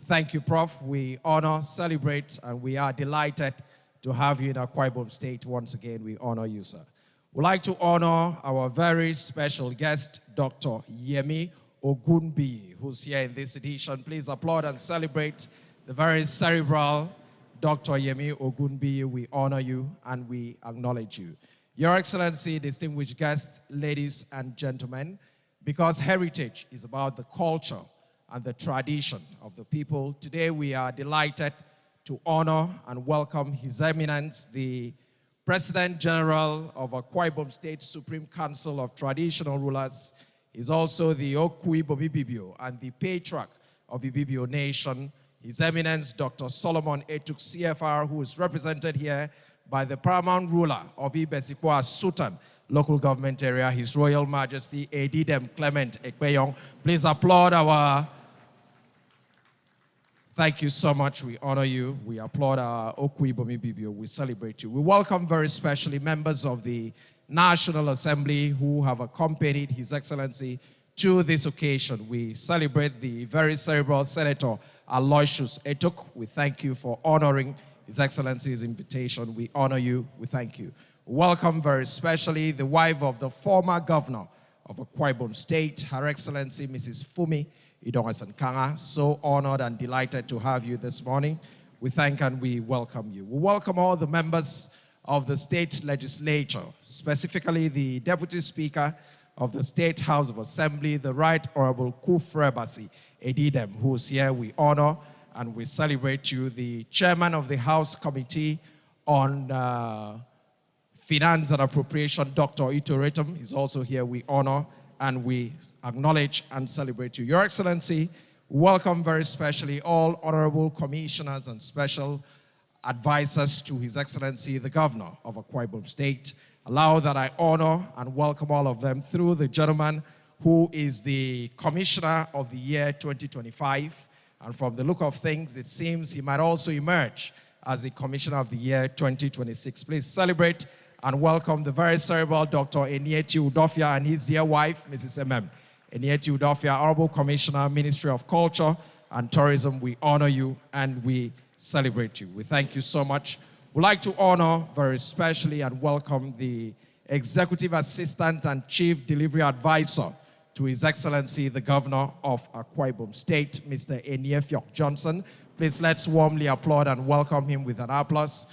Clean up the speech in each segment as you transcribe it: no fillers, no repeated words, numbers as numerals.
Thank you, Prof. We honor, celebrate, and we are delighted to have you in Akwa Ibom State once again. We honor you, sir. We'd like to honor our very special guest, Dr. Yemi Ogunbiyi, who's here in this edition. Please applaud and celebrate the very cerebral Dr. Yemi Ogunbiyi. We honor you and we acknowledge you. Your Excellency, distinguished guests, ladies and gentlemen, because heritage is about the culture and the tradition of the people, today we are delighted to honor and welcome His Eminence, the President General of Akwa Ibom State Supreme Council of Traditional Rulers. He's also the Oku Ibom Ibibio and the patriarch of Ibibio Nation, His Eminence Dr. Solomon Etuk CFR, who is represented here by the paramount ruler of Ibesikwa Sultan local government area, His Royal Majesty Edidem Clement Ekpeyong. Please applaud our... Thank you so much. We honor you. We applaud our Oku Ibom Ibibio. We celebrate you. We welcome very specially members of the National Assembly who have accompanied His Excellency to this occasion. We celebrate the very cerebral Senator Aloysius Etuk. We thank you for honoring His Excellency's invitation. We honor you. We thank you. Welcome very specially the wife of the former governor of Akwa Ibom State, Her Excellency Mrs. Fumi Idongasan Kanga. So honored and delighted to have you this morning. We thank and we welcome you. We welcome all the members of the state legislature, specifically the Deputy Speaker of the State House of Assembly, the Right Honorable Kufre Basi Edidem, who is here. We honor and we celebrate you. The Chairman of the House Committee on Finance and Appropriation, Dr. Ito Retum, is also here. We honor and we acknowledge and celebrate you. Your Excellency, welcome very specially all honorable commissioners and special advisors to His Excellency, the Governor of Akwa Ibom State. Allow that I honor and welcome all of them through the gentleman who is the Commissioner of the year 2025. And from the look of things, it seems he might also emerge as the Commissioner of the year 2026. Please celebrate and welcome the very cerebral Dr. Enieti Udofia and his dear wife, Mrs. M.M. Enieti Udofia, Honorable Commissioner, Ministry of Culture and Tourism. We honor you and we celebrate you. We thank you so much. We'd like to honor very specially and welcome the Executive Assistant and Chief Delivery Advisor to His Excellency, the Governor of Akwa Ibom State, Mr. Eniefiok Johnson. Please let's warmly applaud and welcome him with an applause.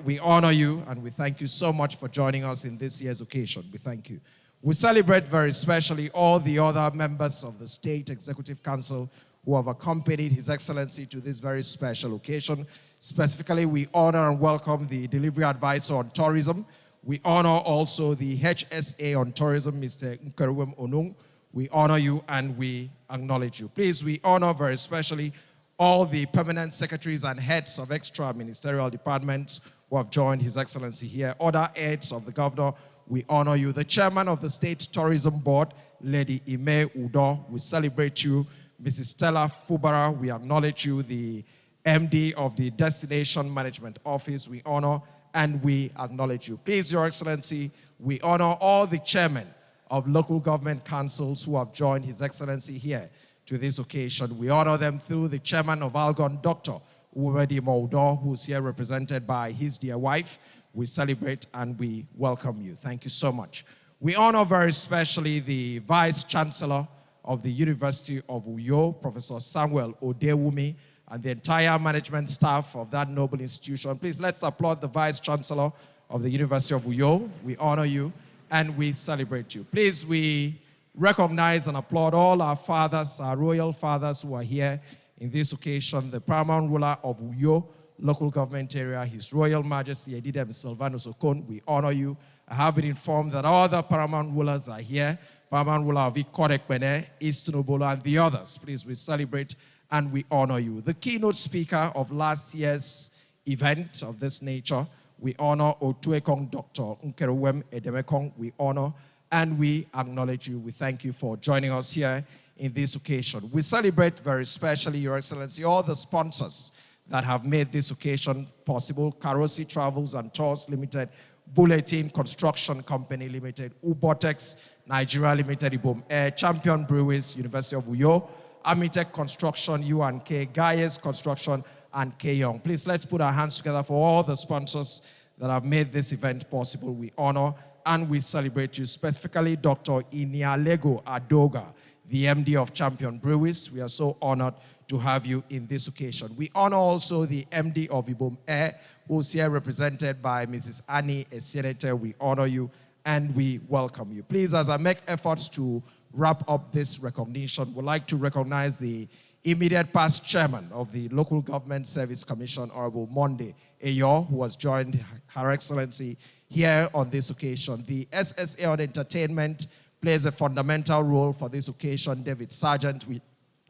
We honor you and we thank you so much for joining us in this year's occasion. We thank you. We celebrate very specially all the other members of the State Executive Council who have accompanied His Excellency to this very special occasion. Specifically, we honor and welcome the Delivery Advisor on Tourism. We honor also the HSA on Tourism, Mr. Nkeruwem Onung. We honor you and we acknowledge you. Please, we honor very especially all the permanent secretaries and heads of extra ministerial departments who have joined His Excellency here. Other heads of the governor, we honor you. The chairman of the State Tourism Board, Lady Ime Udo, we celebrate you. Mrs. Stella Fubara, we acknowledge you. The MD of the Destination Management Office, we honor and we acknowledge you. Please, Your Excellency, we honor all the chairmen of local government councils who have joined His Excellency here to this occasion. We honor them through the chairman of Algon, Dr. Uwedi Moudo, who's here represented by his dear wife. We celebrate and we welcome you. Thank you so much. We honor very specially the Vice Chancellor of the University of Uyo, Professor Samuel Odewumi, and the entire management staff of that noble institution. Please let's applaud the Vice Chancellor of the University of Uyo. We honor you and we celebrate you. Please, we recognize and applaud all our fathers, our royal fathers who are here in this occasion. The paramount ruler of Uyo local government area, His Royal Majesty Edidem Silvanus Okon. We honor you. I have been informed that all the paramount rulers are here. Paramount ruler of Ikodekbene, East Nobolo, and the others. Please, we celebrate and we honor you. The keynote speaker of last year's event of this nature, we honor Otuekong Dr. Nkeruwem Edemekong. We honor and we acknowledge you. We thank you for joining us here in this occasion. We celebrate very specially, Your Excellency, all the sponsors that have made this occasion possible. Karosi Travels and Tours Limited, Bulletin Construction Company Limited, Ubotex Nigeria Limited, Ibom Air, Champion Breweries, University of Uyo, Amitech Construction, UNK, Gaius Construction, and K Young. Please, let's put our hands together for all the sponsors that have made this event possible. We honor and we celebrate you, specifically Dr. Inialego Adoga, the MD of Champion Breweries. We are so honored to have you in this occasion. We honor also the MD of Ibom Air, who's here represented by Mrs. Annie Esienete. We honor you and we welcome you. Please, as I make efforts to wrap up this recognition, we'd like to recognize the immediate past chairman of the Local Government Service Commission, Honorable Monday Eyo, who has joined Her Excellency here on this occasion. The SSA on Entertainment plays a fundamental role for this occasion. David Sargent, we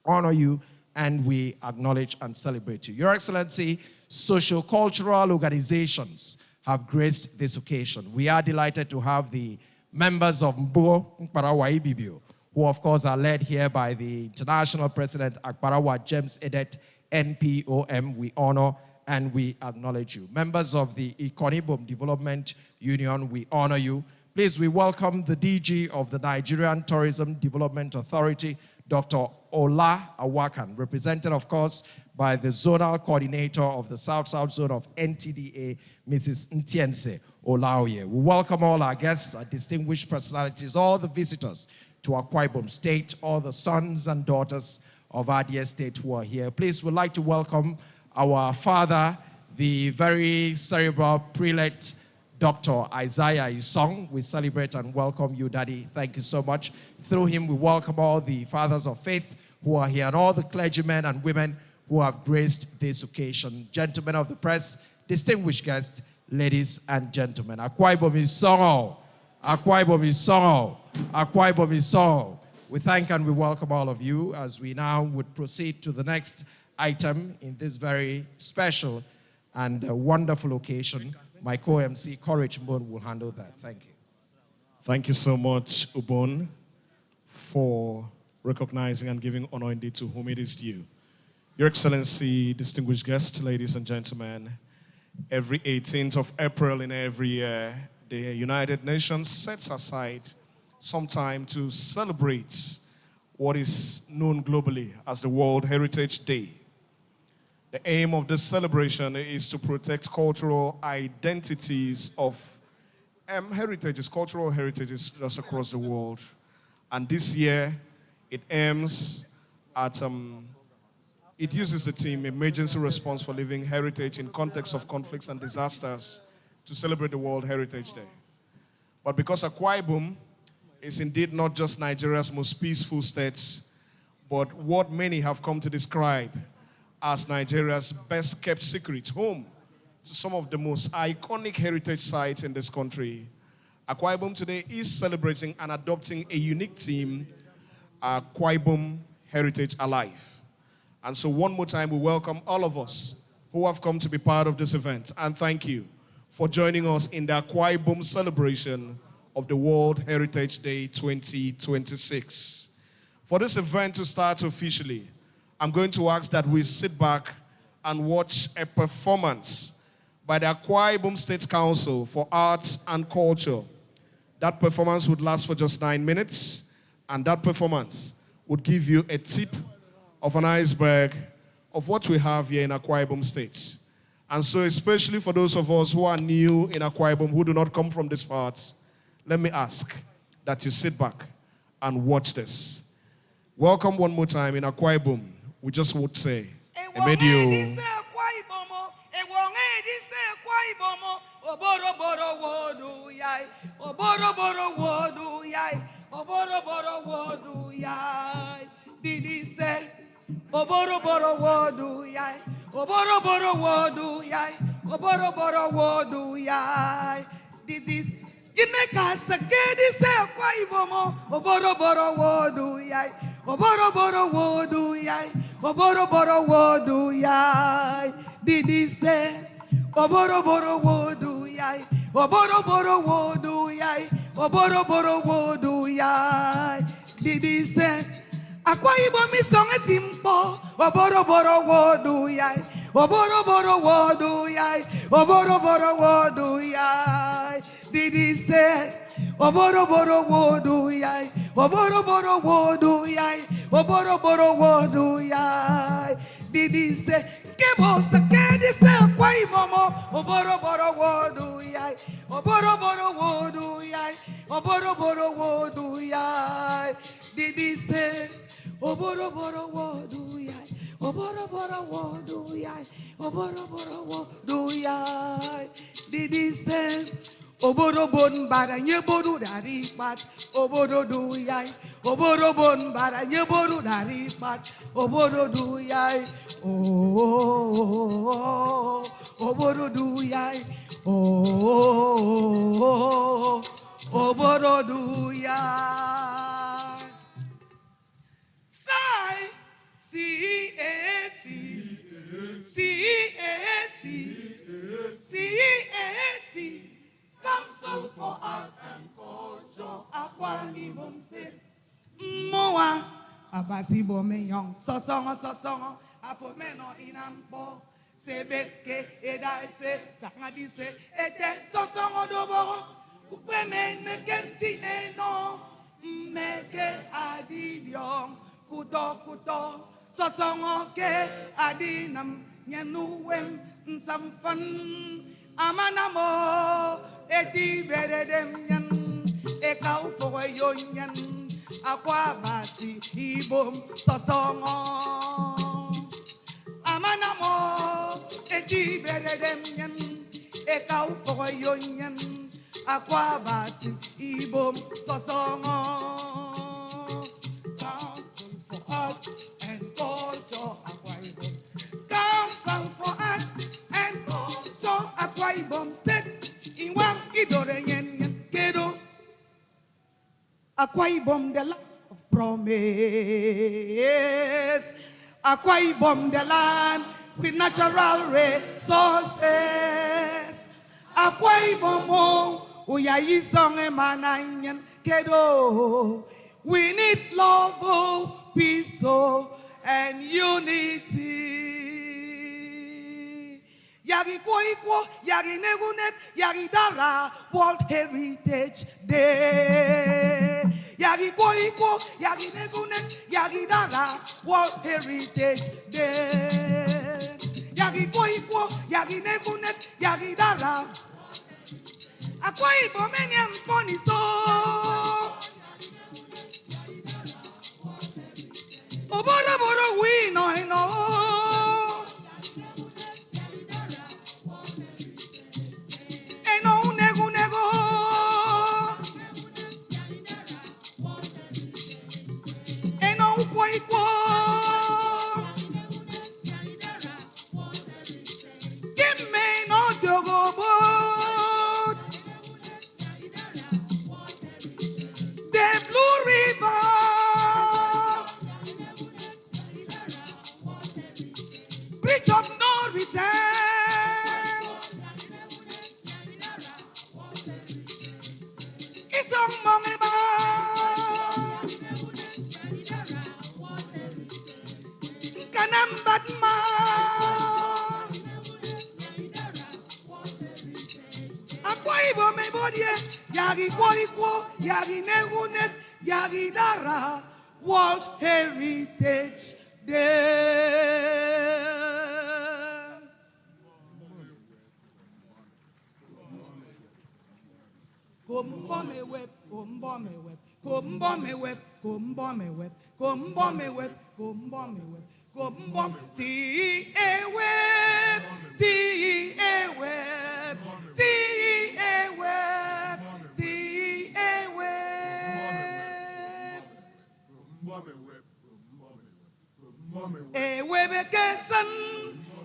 honor you and we acknowledge and celebrate you. Your Excellency, socio-cultural organizations have graced this occasion. We are delighted to have the members of Mbo Nkparawa Ibibio, who of course are led here by the International President Akparawa James Edet NPOM. We honor and we acknowledge you. Members of the Ikonibom Development Union, we honor you. Please, we welcome the DG of the Nigerian Tourism Development Authority, Dr. Ola Awakan, represented, of course, by the Zonal Coordinator of the South-South Zone of NTDA, Mrs. Ntiense Olaoye. We welcome all our guests, our distinguished personalities, all the visitors to Akwa Ibom State, all the sons and daughters of our dear state who are here. Please, we'd like to welcome our father, the very cerebral prelate, Dr. Isaiah Isong. We celebrate and welcome you, Daddy. Thank you so much. Through him, we welcome all the fathers of faith who are here and all the clergymen and women who have graced this occasion. Gentlemen of the press, distinguished guests, ladies and gentlemen. Akwa Ibom is song. Akwa Ibom is song. Akwa Ibom is song. We thank and we welcome all of you as we now would proceed to the next item in this very special and wonderful occasion. My co-MC, Courage Mbon, will handle that. Thank you. Thank you so much, Ubon, for recognizing and giving honor indeed to whom it is due. Your Excellency, distinguished guests, ladies and gentlemen, every 18th of April in every year, the United Nations sets aside some time to celebrate what is known globally as the World Heritage Day. The aim of this celebration is to protect cultural identities of heritages, cultural heritages just across the world. And this year, it aims at, it uses the theme Emergency Response for Living Heritage in Context of Conflicts and Disasters to celebrate the World Heritage Day. But because Akwa Ibom is indeed not just Nigeria's most peaceful state, but what many have come to describe as Nigeria's best kept secret, home to some of the most iconic heritage sites in this country. Akwa Ibom today is celebrating and adopting a unique theme, Akwa Ibom Heritage Alive. And so one more time, we welcome all of us who have come to be part of this event. And thank you for joining us in the Akwa Ibom celebration of the World Heritage Day 2026. For this event to start officially, I'm going to ask that we sit back and watch a performance by the Akwa Ibom State Council for Arts and Culture. That performance would last for just 9 minutes, and that performance would give you a tip of an iceberg of what we have here in Akwa Ibom State. And so especially for those of us who are new in Akwa Ibom, who do not come from this part, let me ask that you sit back and watch this. Welcome one more time in Akwa Ibom. We just would say, Emedio. Didi say, Oboro boro wodu yai, Oboro boro wodu yai, Oboro boro wodu yai. Didi, Ineka sakedi say Akwa Ibom, Oboro boro wodu yai, Oboro boro wodu yai, Oboro boro wodu yai. Didi say, Oboro boro wodu yai, Oboro boro wodu yai, Oboro boro wodu yai. Didi say, Akwa Ibom is song a timpo, Oboro boro wodu yai, Oboro boro wodu yai, Oboro boro wodu yai. Didi say, Oboro boro wodu yai, oboro boro wodu yai, oboro boro wodu yai. Didi se kebo se kedi se kwai momo, oboro boro wodu yai, oboro boro wodu yai, oboro boro wodu yai. Didi se oboro boro wodu yai, oboro boro wodu yai, oboro boro wodu yai. Didi se oboro bon bara nyeboru dari pat, oboro du yai, oboro bon bara nyeboru dari pat, oboro du yai, oh, oboro du yai, oh, oboro du yai. Sai, C-A-C, C-A-C, C-A-C. Council for Arts and Culture, Akwa Ibom State. Moa, Abasibo Menyong, Sosongo, Afomeno Inampo, Sebeke, Edaise, Sangadise, Ete, Sosongo Doboro, Upeme, Mekenti Eno, Meke Adidiom, Kuto, Sosongo Ke, Adinam, Nyanuem, Nsamfan. Amanamo, eti beredem yan, ekau foyo yan, akwa basi ibom sosongo. Amanamo, eti beredem yan, ekau foyo yan, akwa basi ibom sosongo. Council for Arts and Culture, Akwa Ibom. Council for Arts and Culture, Akwa Ibom State. Iwang idore yen kedo. Akwa Ibom, the land of promise. Akwa Ibom, the land with natural resources. Akwa Ibom, uya yisong emananyen kedo. We need love, peace, and unity. Yagi Kwoikwo, Yagi Negunet, Yagi Dara, World Heritage Day. Yagi Kwoikwo, Yagi Negunet, Yagi Dara, World Heritage Day. Yagi Kwoikwo, Yagi Negunet, Yagi Dara. Akwa Ibom enyem funny so. Oboro we no. Eno nego. Eno kwoi. Give me no jogo boat. The Blue River. Bridge of no return. It's a mongeba. Kanam Batma. Akwa Ibom me bodie. Yagi Kwoikwo, Yagi Negunet, Yagi Dara. World Heritage Day. Kumbome web, T-E-A web,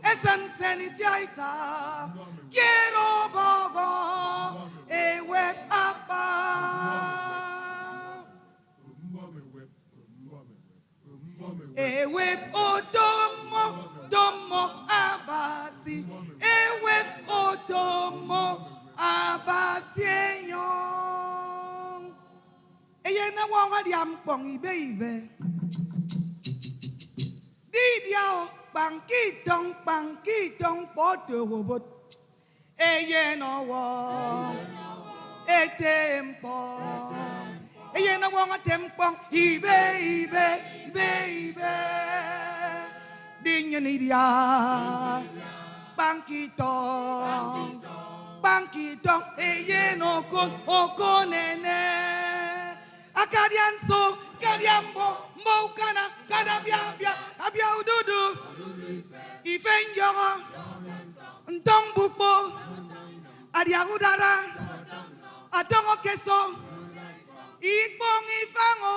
esan senitiaita, quiero bogo, web apa. Web domo abasi, web domo abasi enyon. Eye na wanga di ampong ibe. Didiao pankitong pote robot. Eye no wo etempo. Eyena wonga tempong ibe ibe ibe ibe Dinyanidia Bankitong eyeno kon nene Akadianso kadiambo mbokana kadabia abia ududu Ifenjoro Ntombukbo Adiagudara Atongo keso Ikbong ifango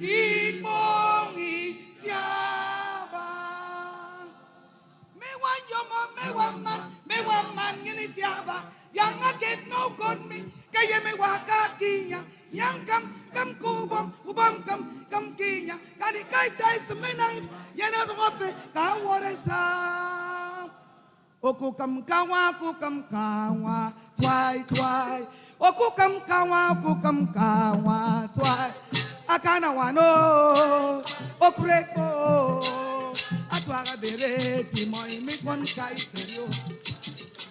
Ikbong itiaba Mewaman ngini tiaba Yang aket no god me Kaya me wakakinya Yang kam kubom kam kinya Kadi kai tai semenai Yana rofe kawaresa Oku kam kawa twai Oku kam kawa twai Akana wano okureko Atwara bereti moi mi kon kai ferio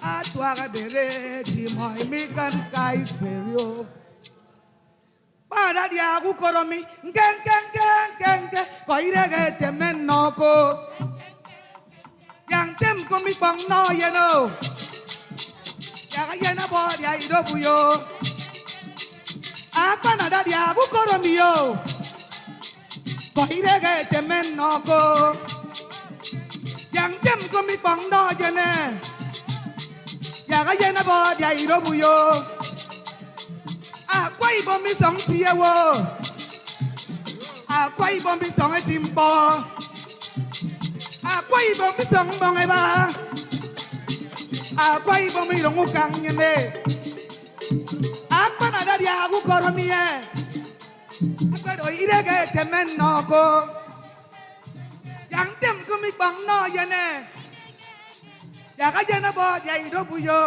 Atwara bereti moi mi kon kai ferio Pada dia aku koromi Ngeng Ko irege temen noko Yang tem komi pang no yeno Yang yena bo dia idobu yo Apa nada dia aku koromi yo Ko irege temen noko Yang tem komi pang no yene Yang yena bo dia idobu yo Akwa ibombi song tiye wo Akwa ibombi song etimpo Akwa ibombi song bongeba Akwa ibombi rongu kangene Akwa nada dia aku koromiye Akwa do irege temen noko Yang tem komi pang no yene Yang yena bo dia idobu yo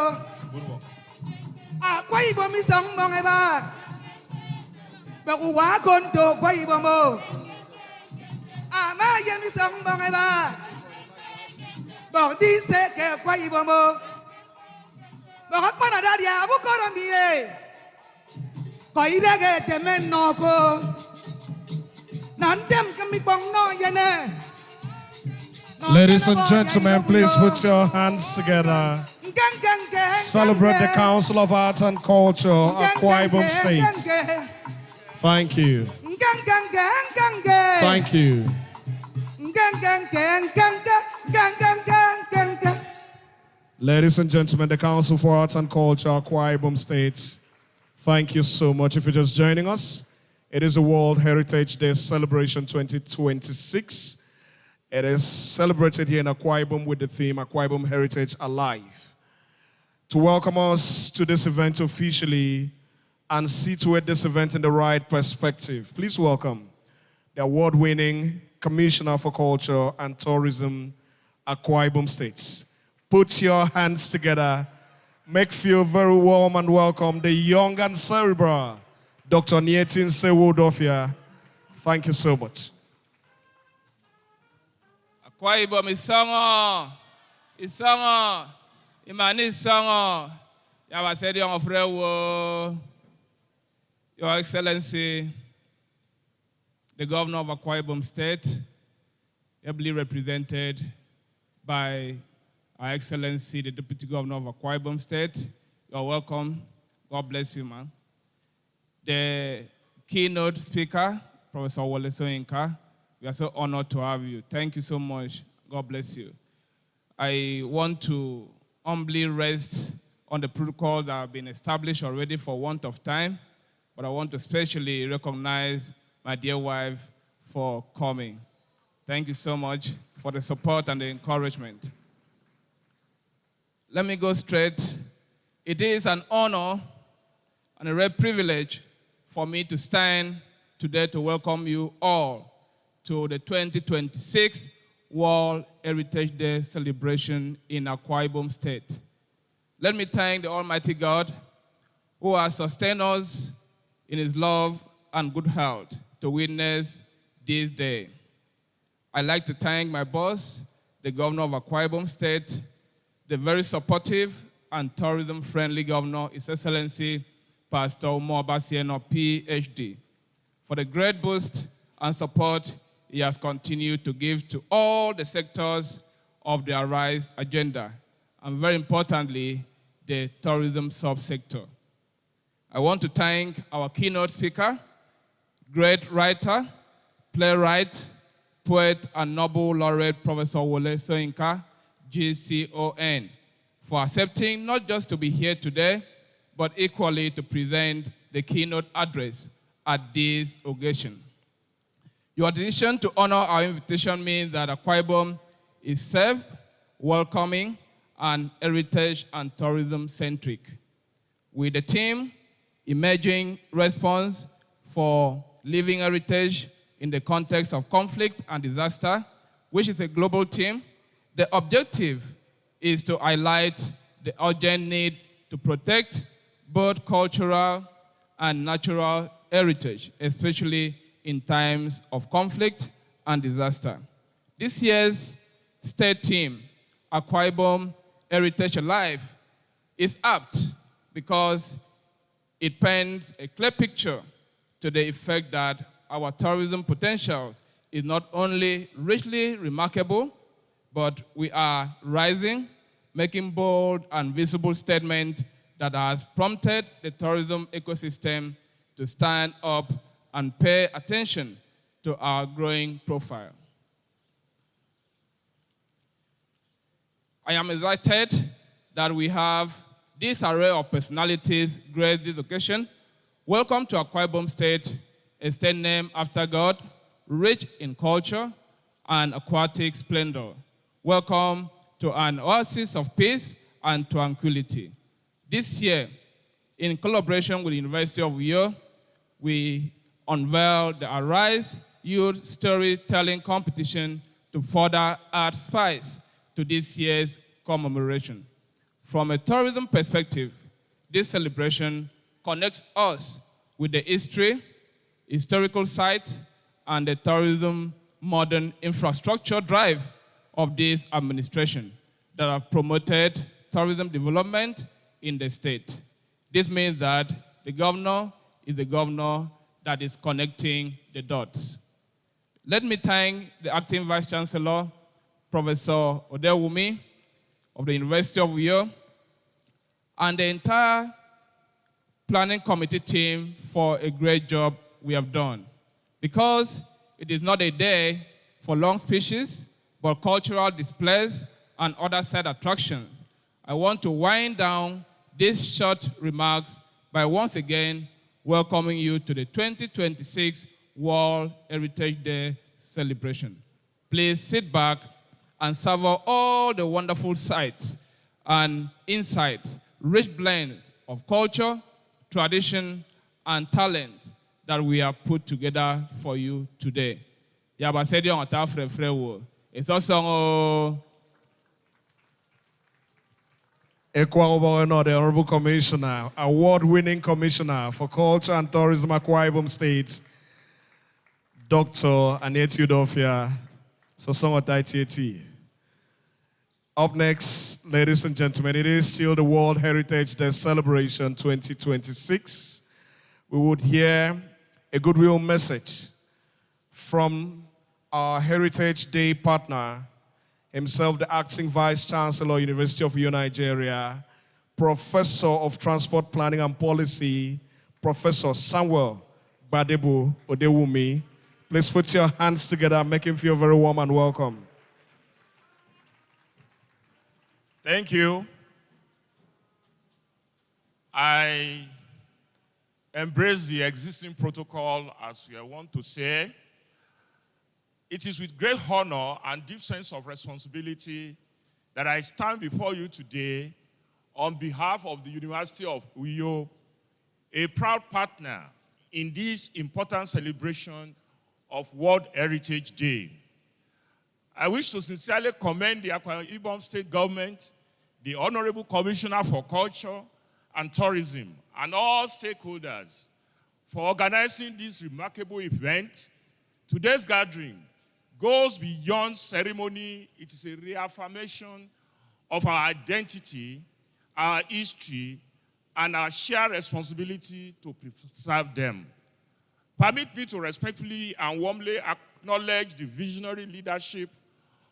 Kwa ibo mi song bong eba Baku wakonto kwa ibo mo Ama ye mi song bong eba Bok di seke kwa ibo mo Bok pana dadia abu korombiye Kwa irege temen noko Nantem kami bong no yene Ladies and gentlemen, please put your hands together. Celebrate the Council of Arts and Culture, Akwa Ibom State. Thank you. Thank you. Ladies and gentlemen, the Council for Arts and Culture, Akwa Ibom State. Thank you so much. If you're just joining us, it is a World Heritage Day Celebration 2026. It is celebrated here in Akwa Ibom with the theme Akwa Ibom Heritage Alive. To welcome us to this event officially and situate this event in the right perspective, please welcome the award-winning Commissioner for Culture and Tourism, Akwa Ibom State. Put your hands together. Make feel very warm and welcome the young and cerebral Dr. Nietin Sewodofia. Thank you so much. Akwa Ibom isongo, imani isongo, yawasedi yon ofrewo, Your Excellency, the Governor of Akwa Ibom State, ably represented by Our Excellency, the Deputy Governor of Akwa Ibom State. You're welcome. God bless you, man. The keynote speaker, Professor Wole Soyinka, we are so honored to have you. Thank you so much. God bless you. I want to humbly rest on the protocols that have been established already for want of time, but I want to especially recognize my dear wife for coming. Thank you so much for the support and the encouragement. Let me go straight. It is an honor and a rare privilege for me to stand today to welcome you all to the 2026 World Heritage Day celebration in Akwa Ibom State. Let me thank the Almighty God who has sustained us in His love and good health to witness this day. I'd like to thank my boss, the Governor of Akwa Ibom State, the very supportive and tourism-friendly Governor, His Excellency, Pastor Umo Basieno, PhD, for the great boost and support he has continued to give to all the sectors of the Arise agenda, and very importantly, the tourism subsector. I want to thank our keynote speaker, great writer, playwright, poet, and Nobel laureate Professor Wole Soyinka, GCON, for accepting not just to be here today, but equally to present the keynote address at this occasion. Your decision to honor our invitation means that Akwa Ibom is safe, welcoming, and heritage and tourism centric. With the team, Emerging Response for Living Heritage in the context of conflict and disaster, which is a global team, the objective is to highlight the urgent need to protect both cultural and natural heritage, especially in times of conflict and disaster. This year's state team, Akwa Ibom Heritage Alive, is apt because it paints a clear picture to the effect that our tourism potential is not only richly remarkable, but we are rising, making bold and visible statements that has prompted the tourism ecosystem to stand up and pay attention to our growing profile. I am excited that we have this array of personalities grace this occasion. Welcome to Akwa Ibom State, a state named after God, rich in culture and aquatic splendor. Welcome to an oasis of peace and tranquility. This year, in collaboration with the University of Uyo, we unveiled the Arise Youth Storytelling Competition to further add spice to this year's commemoration. From a tourism perspective, this celebration connects us with the history, historical site, and the tourism modern infrastructure drive of this administration that have promoted tourism development in the state. This means that the governor is the governor that is connecting the dots. Let me thank the acting Vice Chancellor, Professor Odewumi of the University of Uyo, and the entire planning committee team for a great job we have done. Because it is not a day for long speeches, but cultural displays and other side attractions, I want to wind down these short remarks by once again welcoming you to the 2026 World Heritage Day celebration. Please sit back and savor all the wonderful sights and insights, rich blend of culture, tradition, and talent that we have put together for you today. Yabasedi on atafre frewo. It's also Ekwa Obaono, the Honorable Commissioner, award-winning Commissioner for Culture and Tourism, Akwa Ibom State, Dr. Annette Udofia, Sosongo Taitieti. Up next, ladies and gentlemen, it is still the World Heritage Day Celebration 2026. We would hear a goodwill message from our Heritage Day partner, himself the Acting Vice Chancellor, University of Uyo, Nigeria, Professor of Transport Planning and Policy, Professor Samuel Gbadebo Odewumi. Please put your hands together, make him feel very warm and welcome. Thank you. I embrace the existing protocol, as we want to say. It is with great honor and deep sense of responsibility that I stand before you today on behalf of the University of Uyo, a proud partner in this important celebration of World Heritage Day. I wish to sincerely commend the Akwa Ibom State Government, the Honorable Commissioner for Culture and Tourism, and all stakeholders for organizing this remarkable event. Today's gathering goes beyond ceremony. It is a reaffirmation of our identity, our history, and our shared responsibility to preserve them. Permit me to respectfully and warmly acknowledge the visionary leadership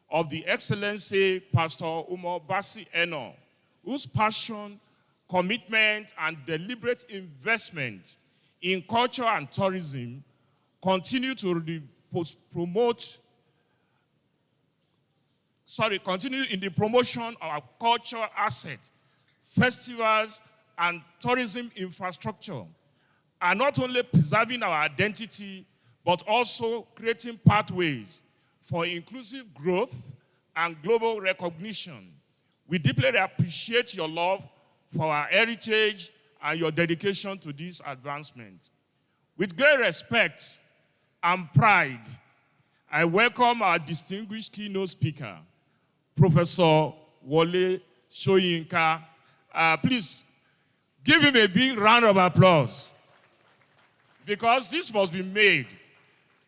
of the Excellency Pastor Umar Bassey Eno, whose passion, commitment, and deliberate investment in culture and tourism continue in the promotion of our cultural assets, festivals, and tourism infrastructure, are not only preserving our identity, but also creating pathways for inclusive growth and global recognition. We deeply appreciate your love for our heritage and your dedication to this advancement. With great respect and pride, I welcome our distinguished keynote speaker, Professor Wole Soyinka. Please give him a big round of applause, because this must be made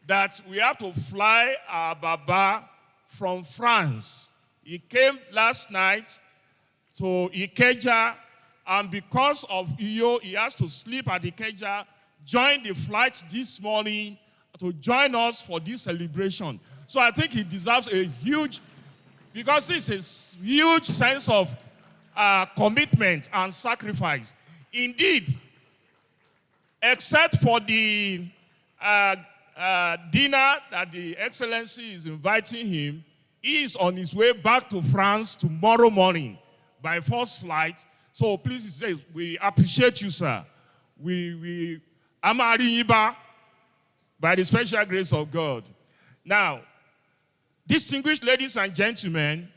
that we have to fly our Baba from France. He came last night to Ikeja, and because of Iyo, he has to sleep at Ikeja, join the flight this morning to join us for this celebration. So I think he deserves a huge, because this is a huge sense of commitment and sacrifice. Indeed, except for the dinner that the Excellency is inviting him, he is on his way back to France tomorrow morning by first flight. So please, he says, we appreciate you, sir. We Amariba by the special grace of God. Now, distinguished ladies and gentlemen,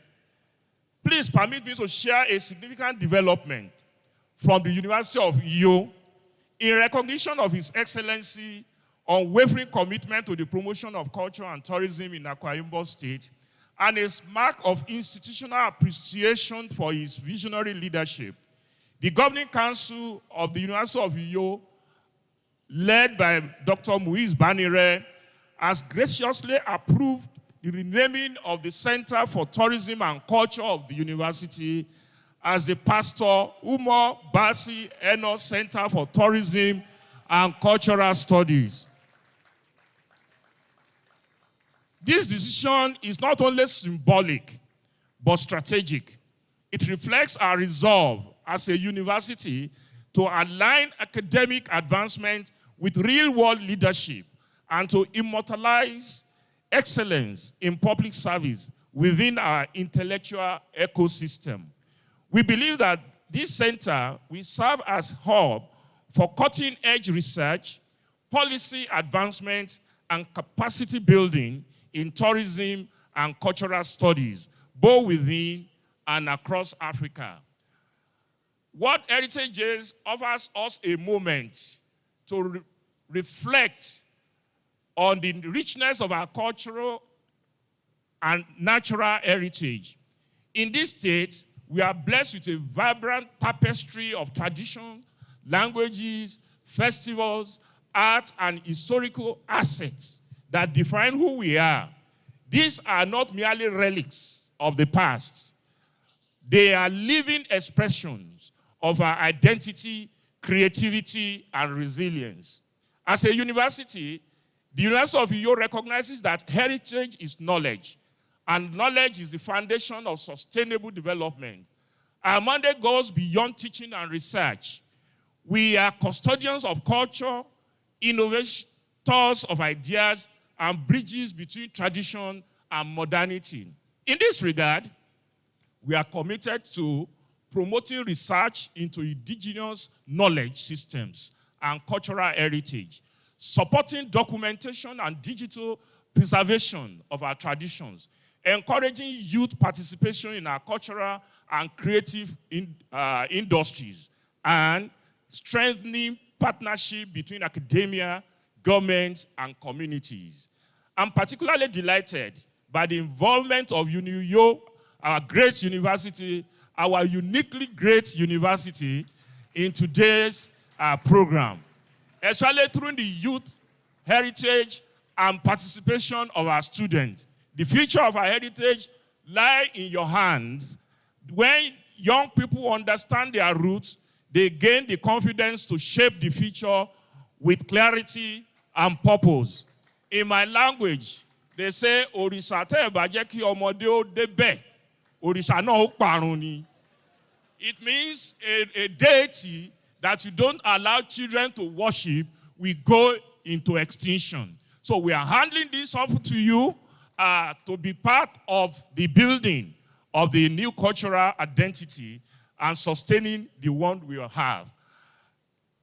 please permit me to share a significant development from the University of Uyo in recognition of His Excellency unwavering commitment to the promotion of culture and tourism in Akwa Ibom State, and a mark of institutional appreciation for his visionary leadership. The Governing Council of the University of Uyo, led by Dr. Muiz Banire, has graciously approved the renaming of the Center for Tourism and Culture of the university as the Pastor Umar Bassey Eno Center for Tourism and Cultural Studies. This decision is not only symbolic, but strategic. It reflects our resolve as a university to align academic advancement with real-world leadership and to immortalize excellence in public service within our intellectual ecosystem. We believe that this center will serve as a hub for cutting-edge research, policy advancement, and capacity building in tourism and cultural studies, both within and across Africa. What Heritage Days offers us a moment to reflect on the richness of our cultural and natural heritage. In this state, we are blessed with a vibrant tapestry of tradition, languages, festivals, art, and historical assets that define who we are. These are not merely relics of the past. They are living expressions of our identity, creativity, and resilience. As a university, the University of Uyo recognizes that heritage is knowledge, and knowledge is the foundation of sustainable development. Our mandate goes beyond teaching and research. We are custodians of culture, innovators of ideas, and bridges between tradition and modernity. In this regard, we are committed to promoting research into indigenous knowledge systems and cultural heritage, supporting documentation and digital preservation of our traditions, encouraging youth participation in our cultural and creative industries, and strengthening partnership between academia, government, and communities. I'm particularly delighted by the involvement of UniUyo, our great university, our uniquely great university, in today's program, especially through the youth heritage and participation of our students. The future of our heritage lies in your hands. When young people understand their roots, they gain the confidence to shape the future with clarity and purpose. In my language, they say, Òrìṣà tẹ́ ẹ bá jẹ́ kí ọmọdé ó débẹ̀, òrìṣà náà ó parun ni. It means a deity that you don't allow children to worship will go into extinction. So we are handing this off to you to be part of the building of the new cultural identity and sustaining the one we have.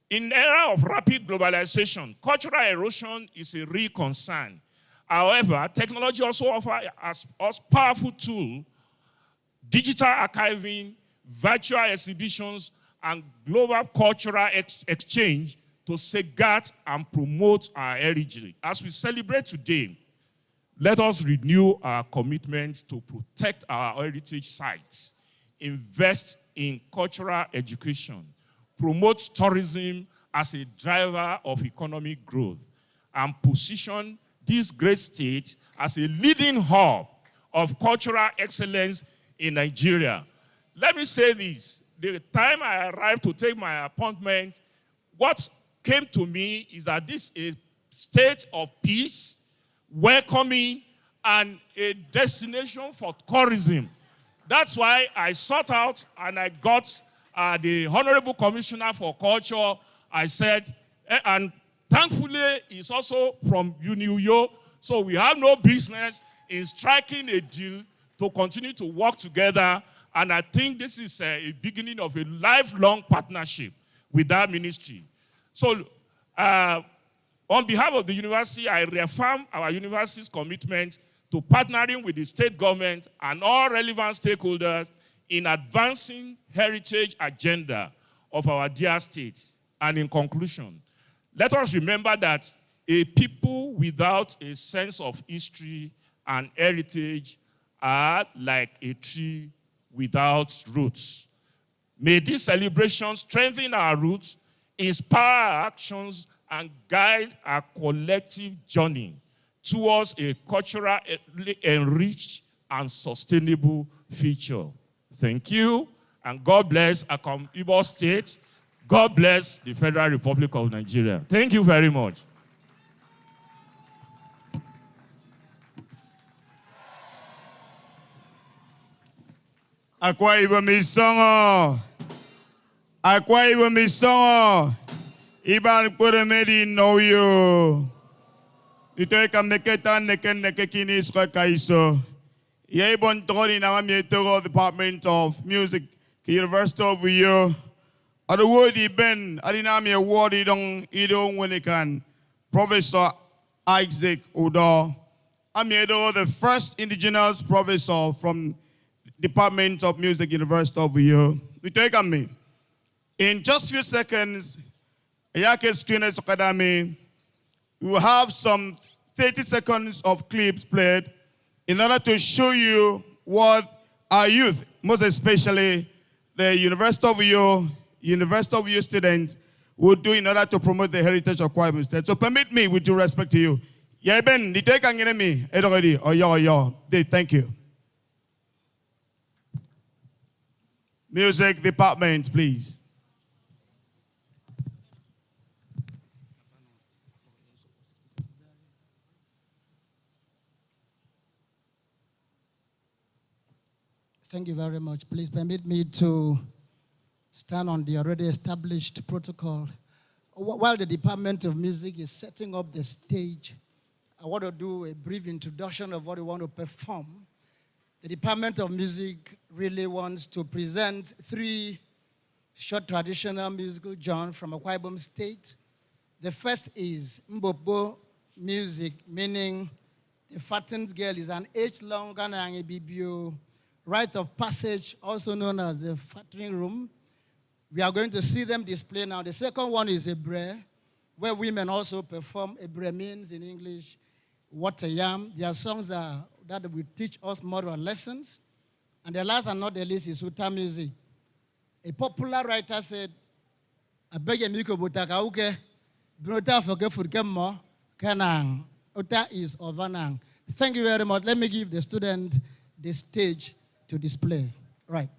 In the era of rapid globalization, cultural erosion is a real concern. However, technology also offers us powerful tools, digital archiving, virtual exhibitions, and global cultural exchange to safeguard and promote our heritage. As we celebrate today, let us renew our commitment to protect our heritage sites, invest in cultural education, promote tourism as a driver of economic growth, and position this great state as a leading hub of cultural excellence in Nigeria. Let me say this. The time I arrived to take my appointment, what came to me is that this is a state of peace, welcoming, and a destination for tourism. That's why I sought out and I got the Honorable Commissioner for Culture. I said, and thankfully he's also from UNIUYO, so we have no business in striking a deal to continue to work together. And I think this is a beginning of a lifelong partnership with that ministry. So on behalf of the university, I reaffirm our university's commitment to partnering with the state government and all relevant stakeholders in advancing heritage agenda of our dear state. And in conclusion, let us remember that a people without a sense of history and heritage are like a tree without roots. May this celebration strengthen our roots, inspire our actions, and guide our collective journey towards a culturally enriched and sustainable future. Thank you, and God bless Akom Igbo State. God bless the Federal Republic of Nigeria. Thank you very much. Akwa Ibom isongo. Akwa Ibom isongo. Iban Kuremedi know you. Ito kam neketan neke kini iska kaiso. Yebon tori na Mietoro Department of Music, University of Uyo. Adawodi Ben Adinami Award idong wenikan. Professor Isaac Udo. Amiedo, the first indigenous professor from Department of Music, University of Uyo. We take on me. In just a few seconds, Ayake Screeners Academy, we will have some 30 seconds of clips played in order to show you what our youth, most especially the University of Uyo students, would do in order to promote the heritage of Akwa Ibom State. So permit me, with due respect to you. Yeah, Ben, you take on me, already, or yo. Thank you. Music department, please. Thank you very much. Please permit me to stand on the already established protocol. While the Department of Music is setting up the stage, I want to do a brief introduction of what we want to perform. The Department of Music really wants to present 3 short traditional musical genres from Akwa Ibom State. The first is Mbobo music, meaning the fattened girl is an age-long Ghanaian Bibio rite of passage, also known as the fattering room. We are going to see them display now. The second one is Ebre, where women also perform. Ebre means in English, what a yam. Their songs that will teach us moral lessons. And the last and not the least is Uta music. A popular writer said, I beg you, Miko Butaka, okay, Bruta forget Furkemo, Kanang. Uta is Ovanang. Thank you very much. Let me give the student the stage to display. Right.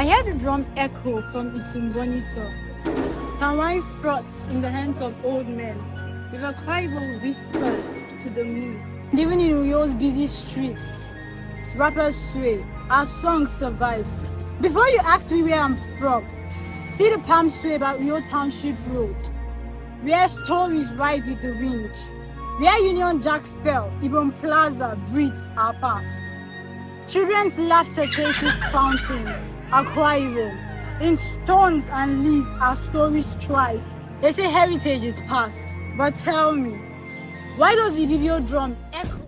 I heard the drum echo from Itumboniso. Palm wine froths in the hands of old men. River Kwaibo whispers to the moon. Even in Uyo's busy streets, rappers sway, our song survives. Before you ask me where I'm from, see the palm sway by Uyo Township Road, where stories ride with the wind, where Union Jack fell, Ibom Plaza breathes our past. Children's laughter chases fountains, Akwa Ibom. In stones and leaves, our stories thrive. They say heritage is past, but tell me, why does the Ibibio drum echo?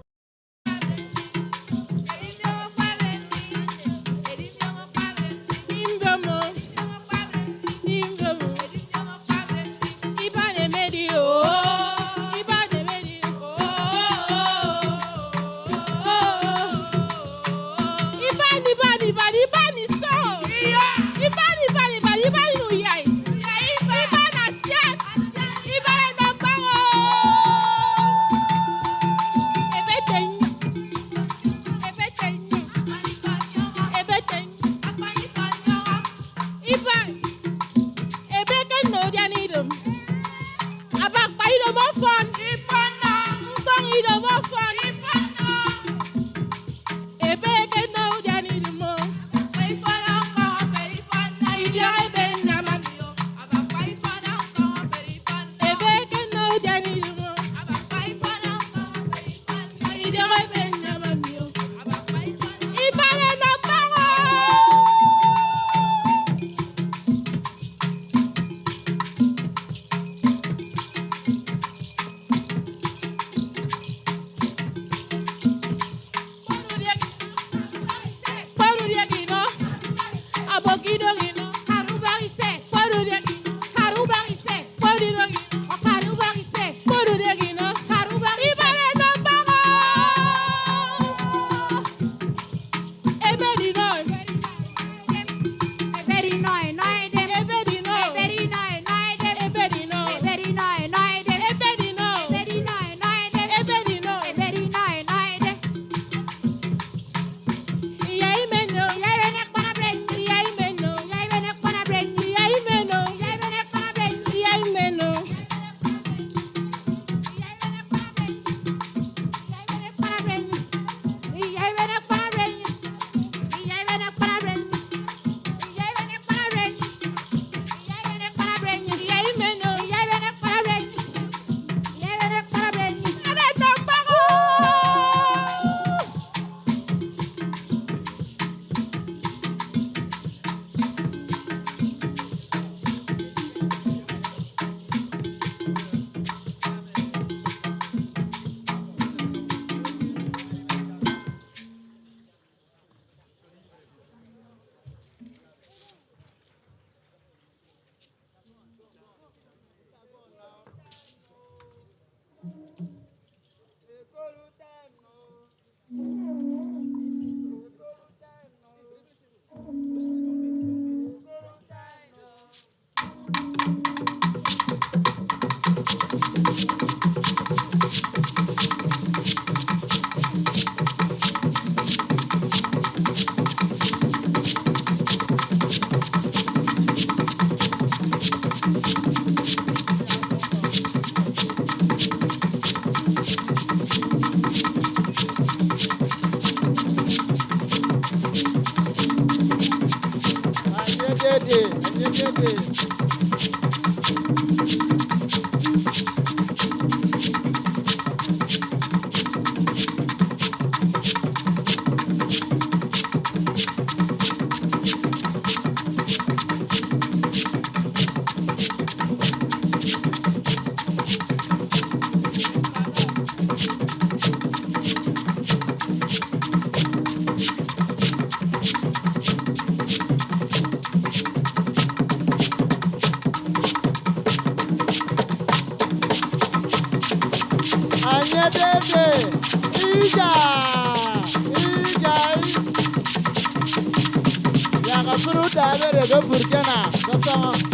Fruta, a ver, go for Ghana.